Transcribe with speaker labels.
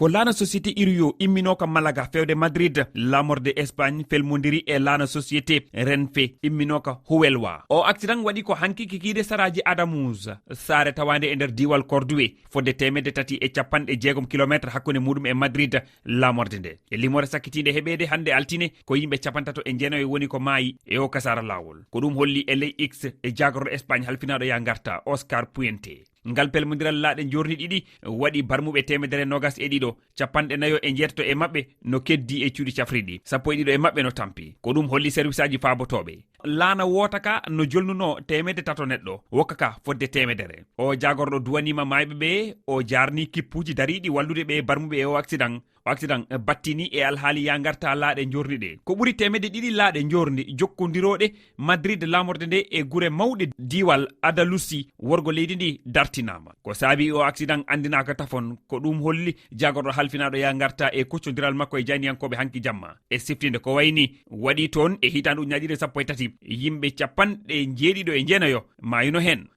Speaker 1: ko laana société iriyo imminoka malaga fewde Madrid lamorde Espagne pelmondiri e laana société renfe imminoka huwelwa. O aksidan waɗi ko hanki kikiide saraji Adamous saare tawande e nder diwal Cordoué fodde 360 kilométre hakkunde muɗum e Madrid lamorde nde. E limore sakkitinde heɓede hande altine ko yimɓe 39 woni ko maayi e o kasara lawol. Ko ɗum holli e ley X e jagorɗo Espagne halfinaaɗo ya garta Oscar Puente. Ngal pelmondiral laaɗe njoorndi ɗiɗi waɗi barmuɓe 22 capanɗe 4 e jeetato e maɓɓe no keddi e cuuɗi cafriɗi 12 e maɓɓe no tampi. Ko ɗum holli service aji faabotoɓe. Laana wota ka no jolnuno 300 neɗɗo wokka ka fodde 100. O jagorɗo duwanima maayɓe ɓe o jarni kippuji dariɗi wallude ɓe barmuɓe e o accident battini e alhaali ya garta laaɗe njoorndi ɗe. Ko ɓuri 200 laaɗe njoorndi jokkodiroɗe Madrid lamorde nde e gure mawɗe diwal Andalusi worgo leydi ndi dartinama. Ko saabi o accident andinaka tafon. Ko ɗum holli jagorɗo halfinaaɗo ya garta e kuccodiral makko e jayniyankoɓe hanki jamma e siftinde ko wayni waɗi toon e hitande 2013 yimɓe 79 mayino hen.